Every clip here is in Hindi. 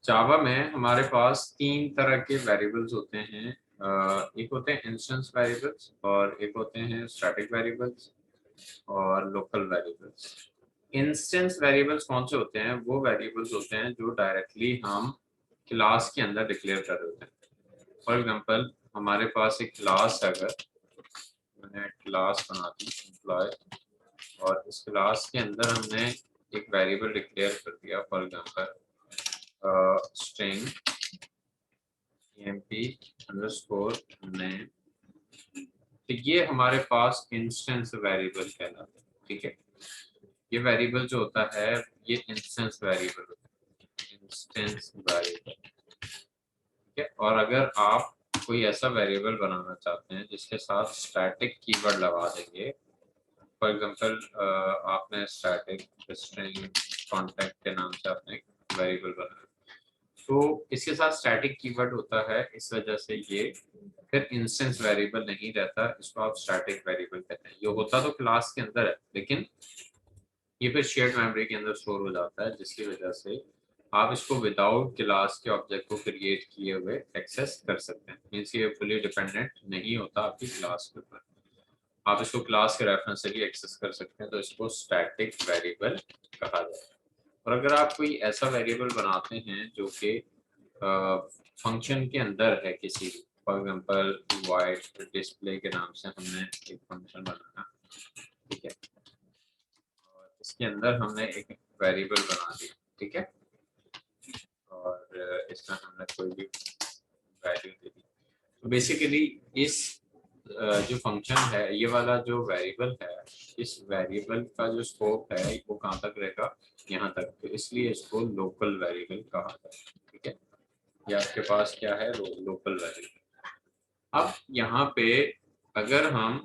जावा में हमारे पास तीन तरह के वेरिएबल्स होते हैं। एक होते हैं इंस्टेंस वेरिएबल्स और एक होते हैं स्टैटिक वेरिएबल्स और लोकल वेरिएबल्स। इंस्टेंस वेरिएबल्स कौन से होते हैं? वो वेरिएबल्स होते हैं जो डायरेक्टली हम क्लास के अंदर डिक्लेयर कर रहे होते हैं। फॉर एग्जांपल हमारे पास एक क्लास है, अगर मैंने क्लास बना दी एम्प्लॉय और इस क्लास के अंदर हमने एक वेरिएबल डिक्लेयर कर दिया, for example string emp underscore name, तो ये हमारे पास इंस्टेंस वेरिएबल कहलाता है। ठीक है, ये वेरिएबल जो होता है ये इंस्टेंस वेरिएबल होता है, इंस्टेंस वेरिएबल। ठीक है, और अगर आप कोई ऐसा वेरिएबल बनाना चाहते हैं जिसके साथ स्टैटिक कीवर्ड लगा देंगे, फॉर एग्जांपल आपने स्टैटिक स्ट्रिंग कॉन्टैक्ट के नाम से आपने एक वेरिएबल बनाया, तो इसके साथ स्टैटिक कीवर्ड होता है, इस वजह से ये फिर इंस्टेंस वेरिएबल नहीं रहता, इसको आप स्टैटिक वेरिएबल कहते हैं। ये होता तो क्लास के अंदर है, लेकिन ये फिर शेयर्ड मेमोरी के अंदर स्टोर हो जाता है, जिसकी वजह से आप इसको विदाउट क्लास के ऑब्जेक्ट को क्रिएट किए हुए एक्सेस कर सकते हैं। मींस ये फुली डिपेंडेंट नहीं होता आपकी क्लास के ऊपर, आप इसको क्लास के रेफरेंस से भी एक्सेस कर सकते हैं, तो इसको स्टैटिक वेरिएबल कहा जाता है। और अगर आप कोई ऐसा वेरिएबल बनाते हैं जो कि फंक्शन के अंदर है किसी, फॉर एग्जांपल वाइड डिस्प्ले के नाम से हमने एक फंक्शन बनाया, ठीक है, और इसके अंदर हमने एक वेरिएबल बना दिया, ठीक है, और इसमें हमने कोई भी वैल्यू दे दी, तो बेसिकली इस जो फंक्शन है, ये वाला जो वेरिएबल है, इस वेरिएबल का जो स्कोप है वो कहाँ तक रहेगा, यहाँ तक, तो इसलिए इसको लोकल वेरिएबल कहा जाता है। ठीक है, ये आपके पास क्या है, लोकल वेरिएबल। अब यहाँ पे अगर हम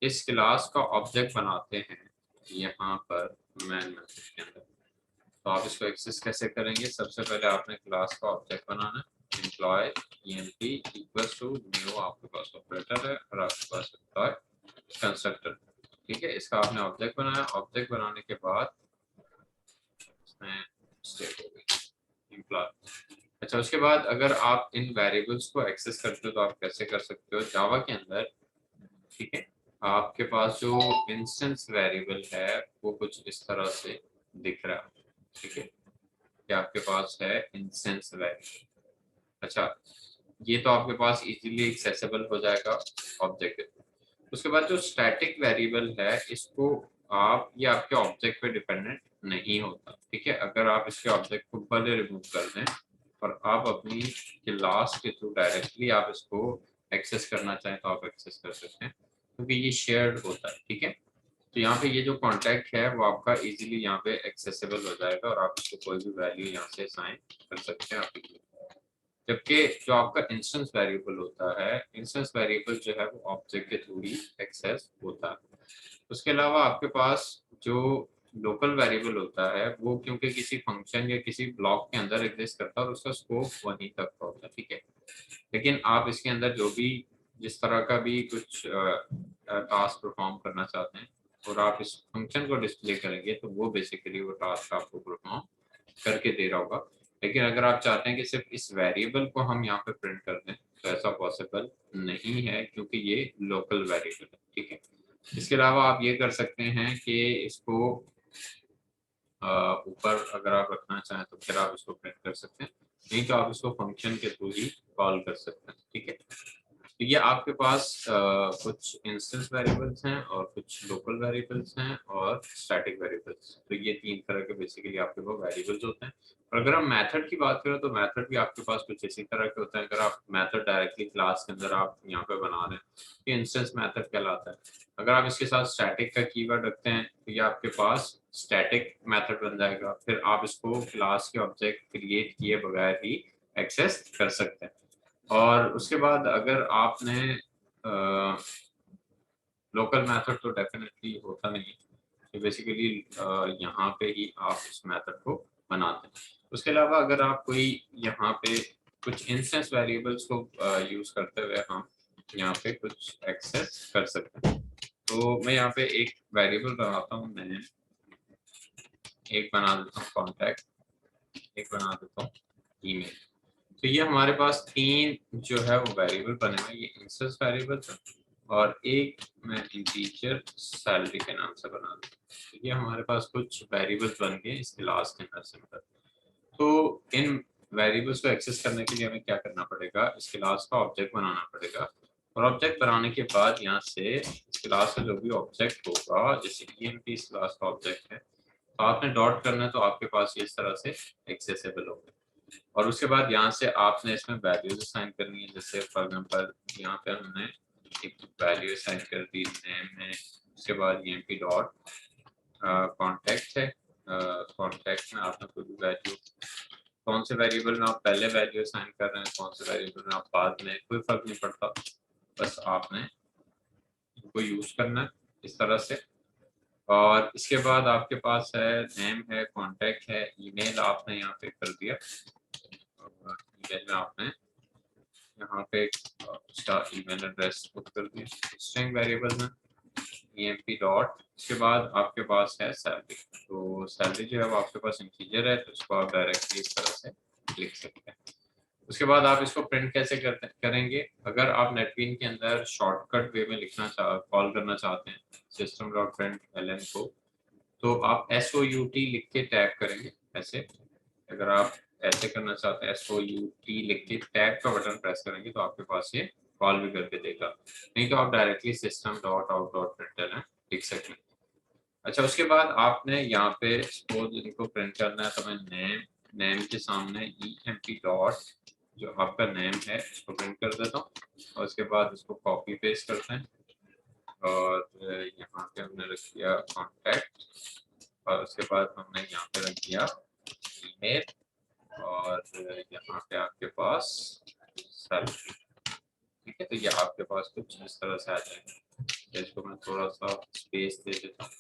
इस क्लास का ऑब्जेक्ट बनाते हैं यहाँ पर मैन मेथड के अंदर, तो आप इसको एक्सेस कैसे करेंगे? सबसे पहले आपने क्लास का ऑब्जेक्ट बनाना है, employ emp equals to new, आपके पास ऑपरेटर है और आपके पास एम्प्लॉय कंस्ट्रक्टर। ठीक है, इसका आपने ऑब्जेक्ट बनाया, ऑब्जेक्ट बनाने के बाद इसमें स्टेट हो गई एम्प्लॉय। अच्छा, उसके बाद अगर आप इन वेरिएबल्स को एक्सेस करते हो तो आप कैसे कर सकते हो जावा के अंदर? ठीक है, आपके पास जो इंस्टेंस वेरिएबल है वो कुछ इस तरह से दिख रहा है। ठीक है, कि आपके पास है इंस्टेंस वेरिएबल। अच्छा, ये तो आपके पास इजीली एक्सेसिबल हो जाएगा ऑब्जेक्ट के। उसके बाद जो स्टैटिक वेरिएबल है, इसको आप, ये आपके ऑब्जेक्ट पे डिपेंडेंट नहीं होता। ठीक है, अगर आप इसके ऑब्जेक्ट को भले रिमूव कर दें और आप अपनी क्लास के थ्रू डायरेक्टली आप इसको एक्सेस करना चाहें तो आप एक्सेस कर सकते हैं, क्योंकि ये शेयर्ड होता है। ठीक है, तो यहाँ पे ये जो कॉन्टैक्ट है वो आपका इजीली यहाँ पे एक्सेसिबल हो जाएगा और आप इसको कोई भी वैल्यू यहाँ से असाइन कर सकते हैं आपकी। जबकि जो आपका इंस्टेंस वेरिएबल होता है, इंस्टेंस वेरिएबल जो है वो ऑब्जेक्ट के थ्रू ही एक्सेस होता है। उसके अलावा आपके पास जो लोकल वेरिएबल होता है वो क्योंकि किसी फंक्शन या किसी ब्लॉक के अंदर एग्जिस्ट करता है और उसका स्कोप वहीं तक का होता है। ठीक है, लेकिन आप इसके अंदर जो भी, जिस तरह का भी कुछ टास्क परफॉर्म करना चाहते हैं और आप इस फंक्शन को डिस्प्ले करेंगे तो वो बेसिकली वो टास्क आपको परफॉर्म करके दे रहा होगा। लेकिन अगर आप चाहते हैं कि सिर्फ इस वेरिएबल को हम यहाँ पे प्रिंट कर दें तो ऐसा पॉसिबल नहीं है, क्योंकि ये लोकल वेरिएबल है। ठीक है, इसके अलावा आप ये कर सकते हैं कि इसको ऊपर अगर आप रखना चाहें तो फिर आप इसको प्रिंट कर सकते हैं, नहीं तो आप इसको फंक्शन के थ्रू ही कॉल कर सकते हैं। ठीक है, तो ये आपके पास कुछ इंस्टेंस वेरिएबल्स हैं और कुछ लोकल वेरिएबल्स हैं और स्टैटिक वेरिएबल्स, तो ये तीन तरह के बेसिकली आपके पास वेरिएबल्स होते हैं। और अगर हम मेथड की बात करें तो मेथड भी आपके पास कुछ इसी तरह के होते हैं। अगर आप मेथड डायरेक्टली क्लास के अंदर आप यहाँ पे बना रहे हैं, ये इंस्टेंस मेथड कहलाता है। अगर आप इसके साथ स्टैटिक का कीवर्ड रखते हैं तो ये आपके पास स्टैटिक मेथड बन जाएगा, फिर आप इसको क्लास के ऑब्जेक्ट क्रिएट किए बगैर ही एक्सेस कर सकते हैं। और उसके बाद अगर आपने लोकल मेथड, तो डेफिनेटली होता नहीं है, बेसिकली यहाँ पे ही आप इस मेथड को बनाते हैं। उसके अलावा अगर आप कोई यहाँ पे कुछ इंस्टेंस वेरिएबल्स को यूज करते हुए हम यहाँ पे कुछ एक्सेस कर सकते हैं, तो मैं यहाँ पे एक वेरिएबल बनाता हूँ, मैं एक बना देता हूँ कॉन्टैक्ट, एक बना देता हूँ ईमेल। तो ये हमारे पास तीन जो है वो वेरिएबल बने हुए हैं, ये इंस्टेंस वेरिएबल था और एक मैं इंटीजर सैलरी के नाम से बना दूँ। तो ये हमारे पास कुछ वेरिएबल्स बन गए इस क्लास के अंदर सिंपल। तो इन वेरिएबल्स को एक्सेस करने के लिए हमें क्या करना पड़ेगा, इस क्लास का ऑब्जेक्ट बनाना पड़ेगा और ऑब्जेक्ट बनाने के बाद यहाँ से इस क्लास का जो भी ऑब्जेक्ट होगा, जैसे EMP इस क्लास का ऑब्जेक्ट है, तो आपने डॉट करना है तो आपके पास ये इस तरह से एक्सेसिबल होगा और उसके बाद यहाँ से आपने इसमें वैल्यूज असाइन करनी है। जैसे फॉर एग्जांपल यहाँ पे हमने एक वैल्यू असाइन कर दी नेम में, उसके बाद EMP डॉट कॉन्टेक्ट है, कॉन्टेक्ट में आपने कोई भी वैल्यू, कौन से वेरिएबल में आप पहले वैल्यू असाइन कर रहे हैं, कौन से वेरिएबल में आप बाद में, कोई फर्क नहीं पड़ता, बस आपने इनको यूज करना है इस तरह से। और इसके बाद आपके पास है नेम है, कॉन्टैक्ट है, ईमेल आपने यहाँ पे कर दिया और ईमेल में आपने यहाँ पे उसका ईमेल एड्रेस पुट कर दिया स्ट्रिंग वेरिएबल में EMP डॉट, इसके बाद आपके पास है सैलरी। तो सैलरी जो है वो आपके पास इंटीजर है तो इसको आप डायरेक्टली इस तरह से लिख सकते हैं। उसके बाद आप इसको प्रिंट कैसे करेंगे, अगर आप नेटबीन के अंदर शॉर्टकट वे में लिखना कॉल करना चाहते हैं सिस्टम डॉट प्रिंट LN को, तो आप SOUT लिख के टैग करेंगे ऐसे। अगर आप ऐसे करना चाहते हैं SOUT लिख के टैग का बटन प्रेस करेंगे तो आपके पास ये कॉल भी करके देगा, नहीं तो आप directly system dot out dot print लिख सकते हैं। अच्छा, उसके बाद आपने यहाँ पे सपोज इनको प्रिंट करना है तो मैं नेम के सामने EMP डॉट जो आपका नेम है इसको प्रिंट कर देता हूँ और उसके बाद इसको कॉपी पेस्ट करते हैं और यहाँ पे हमने रख दिया कॉन्टैक्ट और उसके बाद हमने यहाँ पे रख दिया ईमेल और यहाँ पे आपके पास सैलरी। ठीक है, तो ये आपके पास कुछ इस तरह से आ जाएगा। इसको मैं थोड़ा सा स्पेस दे देता हूँ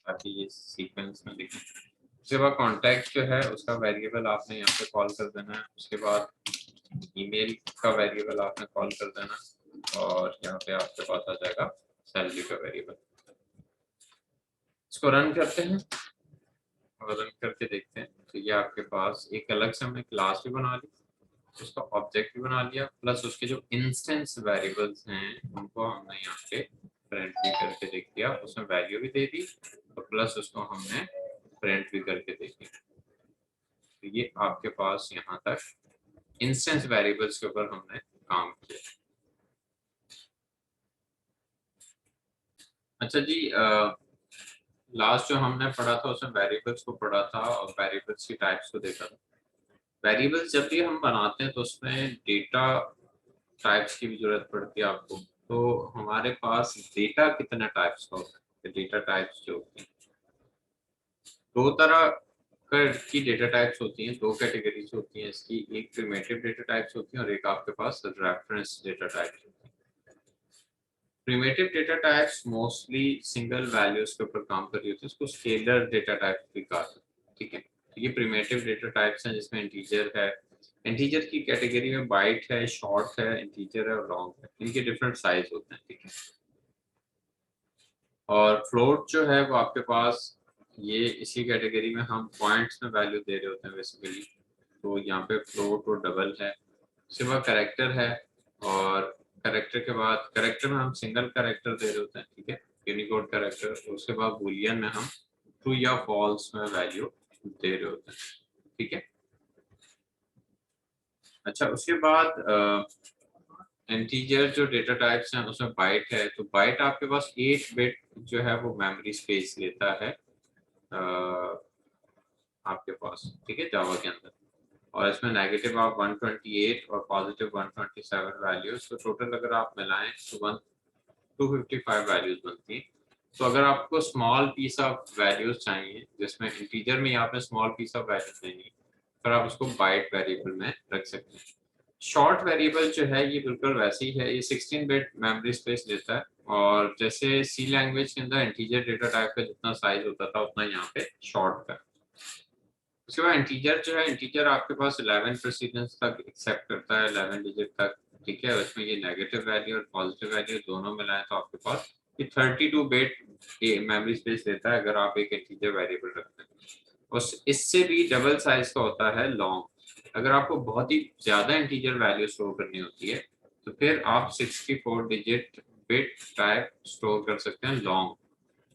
ताकि ये सीक्वेंस में दिखे। उसके बाद कॉन्टैक्ट जो है उसका वेरिएबल आपने यहाँ पे कॉल कर देना है, उसके बाद ईमेल का वेरिएबल आपने कॉल कर देना और यहाँ पे आपके पास आ जाएगा सैलरी का वेरिएबल। इसको रन करते हैं और रन करके देखते हैं तो ये आपके पास एक अलग से हमने क्लास भी बना ली, उसका ऑब्जेक्ट भी बना लिया, प्लस उसके जो इंस्टेंस वेरिएबल्स हैं उनको हमने यहाँ पे प्रिंट भी करके देख दिया, उसमें वैल्यू भी दे दी और प्लस उसको हमने प्रिंट भी करके देख दिया। तो ये आपके पास यहाँ तक इंस्टेंस वेरिएबल्स के ऊपर हमने काम किया। अच्छा जी, लास्ट जो हमने पढ़ा था उसमें वेरिएबल्स को पढ़ा था और वेरिएबल्स की टाइप्स को देखा था। वेरिएबल्स जब भी हम बनाते हैं तो उसमें डेटा टाइप्स की भी जरूरत पड़ती है आपको। तो हमारे पास डेटा कितने टाइप्स का होता है, डेटा टाइप्स जो होती हैं दो तरह की डेटा टाइप्स होती हैं, दो कैटेगरीज होती हैं इसकी, एक प्रिमिटिव डेटा टाइप्स होती हैं और एक आपके पास रेफरेंस डेटा टाइप्स होती हैं। Primitive data types mostly single values के ऊपर काम कर रही होती है, इसको स्केलर डेटा टाइप भी कहा जाता है। ठीक है, तो ये प्रिमिटिव डेटा टाइप्स हैं जिसमें इंटीजर है, इंटीजर की कैटेगरी में बाइट है, शॉर्ट है, इंटीजर है और लॉन्ग है, इनके डिफरेंट साइज होते हैं। ठीक है, और फ्लोट जो है वो आपके पास ये इसी कैटेगरी में हम पॉइंट्स में वैल्यू दे रहे होते हैं बेसिकली, तो यहाँ पे फ्लोट और डबल है। उसके बाद करेक्टर है और करेक्टर के बाद करेक्टर में हम सिंगल करेक्टर दे रहे होते हैं। ठीक है, यूनिकोड करेक्टर। उसके बाद बूलियन में हम ट्रू या फॉल्स में वैल्यू दे रहे होते हैं। ठीक है, अच्छा उसके बाद इंटीजर जो डेटा टाइप्स हैं उसमें बाइट है, तो बाइट आपके पास 8 बिट जो है वो मेमोरी स्पेस लेता है आपके पास। ठीक है, जावा के अंदर, और इसमें नेगेटिव आप 128 और पॉजिटिव 127 वैल्यूज, तो टोटल अगर आप मिलाएं तो 255 वैल्यूज बनती हैं। तो अगर आपको स्मॉल पीस ऑफ वैल्यूज चाहिए जिसमें इंटीजर में आपने स्मॉल पीस ऑफ वैल्यूज देनी, फिर आप उसको बाइट वेरिएबल में रख सकते हैं। शॉर्ट वेरिएबल जो है ये बिल्कुल वैसे ही है, ये 16 बिट मेमोरी स्पेस लेता है और जैसे सी लैंग्वेज के अंदर इंटीजर डेटा टाइप का जितना साइज होता था उतना यहाँ पे शॉर्ट का। उसके बाद इंटीजर जो है, इंटीजर आपके पास 11 प्रेसिडेंस तक एक्सेप्ट करता है, 11 डिजिट तक। ठीक है, उसमें ये नेगेटिव वैल्यू और पॉजिटिव वैल्यू दोनों मिलाएं तो आपके पास ये 32 बिट मेमोरी स्पेस लेता है अगर आप एक इंटीजर वेरिएबल रखते हैं। उस इससे भी डबल साइज का होता है लॉन्ग। अगर आपको बहुत ही ज्यादा इंटीजर वैल्यू स्टोर करनी होती है तो फिर आप 64 डिजिट बिट टाइप स्टोर कर सकते हैं लॉन्ग,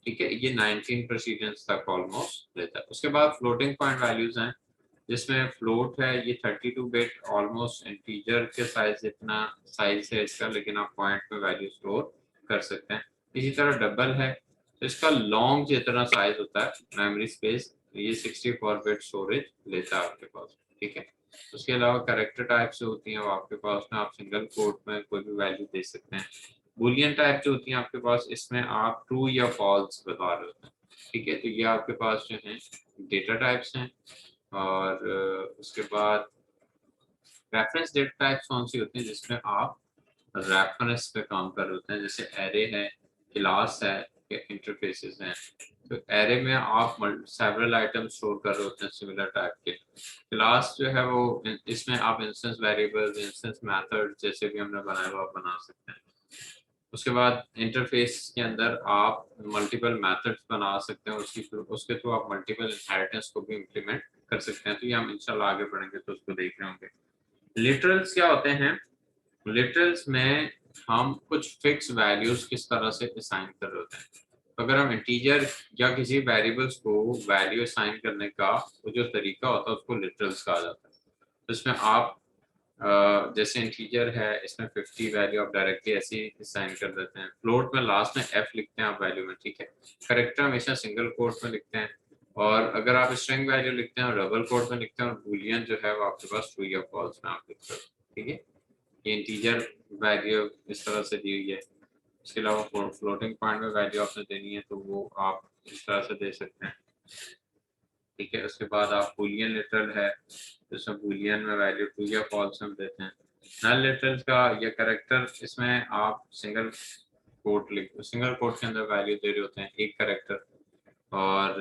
ठीक है। ये 19 प्रेसिडेंस तक ऑलमोस्ट लेता है। उसके बाद फ्लोटिंग पॉइंट वैल्यूज हैं, जिसमें फ्लोट है ये 32 बिट ऑलमोस्ट इंटीजर के साइज जितना साइज है इसका, लेकिन आप पॉइंट में वैल्यू स्टोर कर सकते हैं। इसी तरह डबल है तो इसका लॉन्ग जितना साइज होता है मेमोरी स्पेस, ये 64 बिट स्टोरेज लेता है आपके पास, ठीक है। उसके अलावा कैरेक्टर टाइप से होती हैं वो आपके पास में, आप सिंगल कोट में कोई भी वैल्यू दे सकते हैं। बुलियन टाइप जो होती है आपके पास, इसमें आप ट्रू या फॉल्स बता रहे होते हैं, ठीक है। तो ये आपके पास जो है डेटा टाइप्स हैं। और उसके बाद रेफरेंस डेटा टाइप्स कौन सी होती हैं, जिसमें आप रेफरेंस पे काम कर रहे होते हैं, जैसे एरे है, क्लास है, इंटरफेसेस हैं। तो एरे में आप सेवरल आइटम स्टोर कर रहे होते हैं सिमिलर टाइप के। क्लास जो है वो इसमें आप इंस्टेंस वेरिएबल्स, इंस्टेंस मेथड जैसे भी हमने बनाया हुआ आप बना सकते हैं। उसके बाद इंटरफेस के अंदर आप मल्टीपल मेथड्स बना सकते हैं, उसके थ्रू आप मल्टीपल इनहेरिटेंस को भी इम्प्लीमेंट कर सकते हैं। तो ये हम इंशाल्लाह आगे बढ़ेंगे तो उसको देख रहे होंगे। लिटरल्स क्या होते हैं, लिटरल्स में हम कुछ फिक्स वैल्यूज किस तरह से असाइन कर रहे होते हैं। तो अगर हम इंटीजर या किसी वेरिएबल्स को वैल्यू असाइन करने का वो जो तरीका होता है उसको लिटरल्स कहा जाता है। तो इसमें आप जैसे इंटीजर है इसमें 50 वैल्यू आप डायरेक्टली ऐसे ही असाइन कर देते हैं। फ्लोट में लास्ट में f लिखते हैं आप वैल्यू में, ठीक है। करेक्टर हमेशा सिंगल कोट में लिखते हैं, और अगर आप स्ट्रिंग वैल्यू लिखते हैं और डबल कोट में लिखते हैं, और बूलियन जो है वो आपके पास ट्रू या फॉल्स में आप लिखते हो, ठीक है। ये इंटीजर वैल्यू इस तरह से दी हुई है। इसके अलावा फ्लोटिंग पॉइंट में वैल्यू आपने देनी है तो वो आप इस तरह से दे सकते हैं, ठीक है। उसके बाद आप बूलियन लिटरल है, जिसमें बूलियन में वैल्यू ट्रू या फॉल्स हम देते हैं। नल लिटरल का ये करेक्टर, इसमें आप सिंगल कोट के अंदर वैल्यू दे रहे होते हैं एक करेक्टर। और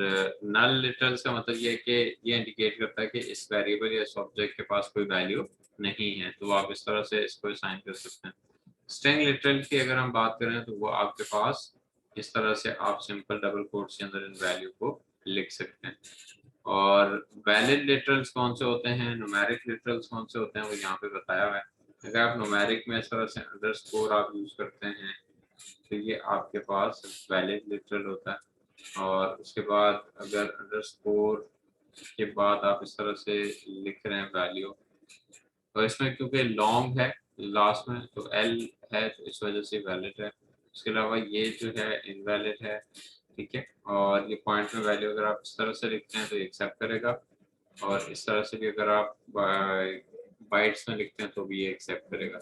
नल लिटरल्स का मतलब ये है कि ये इंडिकेट करता है कि इस वेरिएबल या इस ऑब्जेक्ट के पास कोई वैल्यू नहीं है, तो आप इस तरह से इसको असाइन कर सकते हैं। स्ट्रिंग लिटरल की अगर हम बात करें तो वो आपके पास इस तरह से आप सिंपल डबल कोट्स के अंदर इन वैल्यू को लिख सकते हैं। और वैलिड लिटरल्स कौन से होते हैं, न्यूमेरिक लिटरल्स कौन से होते हैं, वो यहाँ पे बताया हुआ है। अगर आप न्यूमेरिक में इस तरह से अंडरस्कोर आप यूज करते हैं तो ये आपके पास वैलिड लिटरल होता है। और उसके बाद अगर अंडरस्कोर के बाद आप इस तरह से लिख रहे हैं वैल्यू, तो इसमें क्योंकि लॉन्ग है लास्ट में तो एल है तो इस वजह से वैलिड है। उसके अलावा ये जो है इनवैलिड है, ठीक है। और ये पॉइंट में वैल्यू अगर आप इस तरह से लिखते हैं तो एक्सेप्ट करेगा, और इस तरह से भी अगर आप बाइट्स में लिखते हैं तो भी ये एक्सेप्ट करेगा,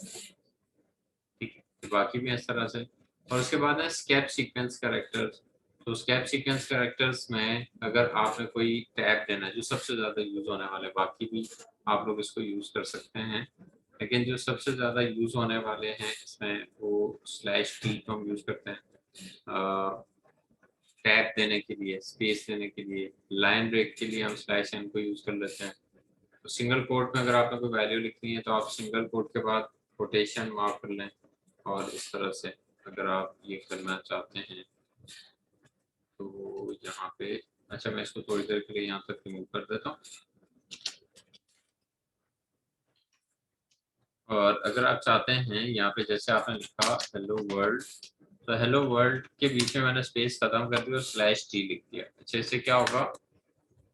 ठीक है। तो बाकी भी इस तरह से। और उसके बाद है स्केप सीक्वेंस कैरेक्टर्स। तो स्केप सीक्वेंस कैरेक्टर्स में अगर आपने कोई टैग देना है जो सबसे ज्यादा यूज होने वाले, बाकी भी आप लोग इसको यूज कर सकते हैं, लेकिन जो सबसे ज्यादा यूज होने वाले हैं इसमें वो /t को हम यूज करते हैं टैग देने के लिए, स्पेस देने के लिए। लाइन ब्रेक के लिए हम /n को यूज कर लेते हैं। तो सिंगल कोट में अगर आपने कोई वैल्यू लिखनी है तो आप सिंगल कोट के बाद कोटेशन मार्क कर लें, और इस तरह से अगर आप ये करना चाहते हैं तो यहाँ पे, अच्छा मैं इसको थोड़ी देर के लिए यहाँ तक रिमूव कर देता हूँ। और अगर आप चाहते हैं यहाँ पे जैसे आपने लिखा हेलो वर्ल्ड, तो हेलो वर्ल्ड के बीच में मैंने स्पेस खत्म कर दिया और /t लिख दिया। अच्छा इससे क्या होगा,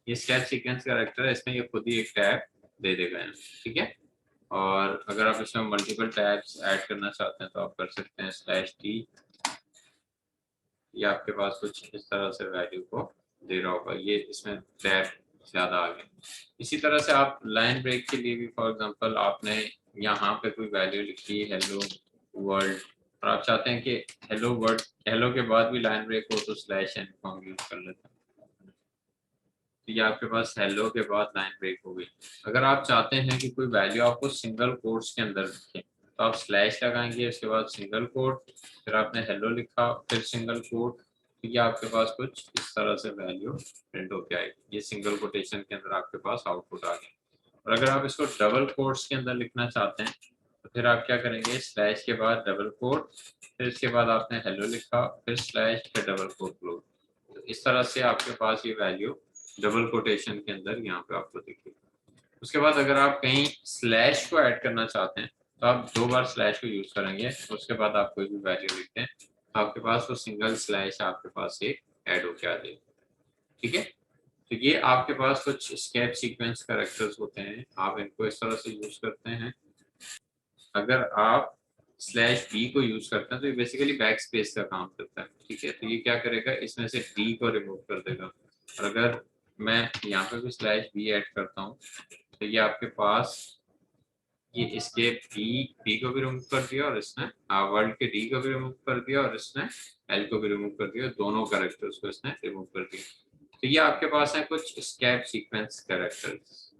ये स्टेप सीक्वेंस कैरेक्टर है, इसमें ये खुद ही एक टैग दे देगा, ठीक है। और अगर आप इसमें मल्टीपल टैग्स ऐड करना चाहते हैं तो आप कर सकते हैं /t, ये आपके पास कुछ इस तरह से वैल्यू को दे रहा होगा, ये इसमें टैग ज्यादा आ गए। इसी तरह से आप लाइन ब्रेक के लिए भी, फॉर एग्जांपल आपने यहाँ पे कोई वैल्यू लिखी हेलो वर्ल्ड, और आप चाहते हैं कि हेलो वर्ल्ड, हेलो के बाद भी लाइन ब्रेक हो तो /n को हम यूज कर लेते हैं। तो ये आपके पास हेलो के बाद लाइन ब्रेक हो गई। अगर आप चाहते हैं कि कोई वैल्यू आपको सिंगल कोट्स के अंदर लिखे तो आप स्लैश लगाएंगे, उसके बाद सिंगल कोट, फिर आपने हेलो लिखा, फिर सिंगल कोट, तो ये आपके पास कुछ इस तरह से वैल्यू प्रिंट होके आएगी। ये सिंगल कोटेशन के अंदर आपके पास आउटपुट आ गया। और अगर आप इसको डबल कोट्स के अंदर लिखना चाहते हैं तो फिर आप क्या करेंगे, स्लैश के बाद डबल कोट, फिर इसके बाद आपने हेलो लिखा, फिर / फिर डबल कोट क्लोज। तो इस तरह से आपके पास ये वैल्यू डबल कोटेशन के अंदर यहाँ पे आपको दिखेगा। उसके बाद अगर आप कहीं स्लैश को ऐड करना चाहते हैं तो आप 2 बार स्लैश को यूज करेंगे, उसके बाद आप कोई भी वैल्यू लिखते हैं तो आपके पास वो सिंगल स्लैश आपके पास एक ऐड होके आ जाएगा। ठीक है, तो ये आपके पास कुछ स्केप सीक्वेंस कैरेक्टर्स होते हैं, आप इनको इस तरह से यूज करते हैं। अगर आप स्लैश बी को यूज करते हैं तो ये बेसिकली बैक स्पेस का काम करता है। ठीक है, तो ये क्या करेगा, इसमें से डी को रिमूव कर देगा। और अगर मैं यहाँ पे भी स्लैश बी ऐड करता हूँ तो ये आपके पास ये इसके बी को भी रिमूव कर दिया और इसने वर्ल्ड के डी को भी रिमूव कर दिया और इसने एल को भी रिमूव कर दिया, दोनों कैरेक्टर्स को इसने रिमूव कर दिया। तो ये आपके पास है कुछ स्कैप सीक्वेंस कैरेक्टर्स।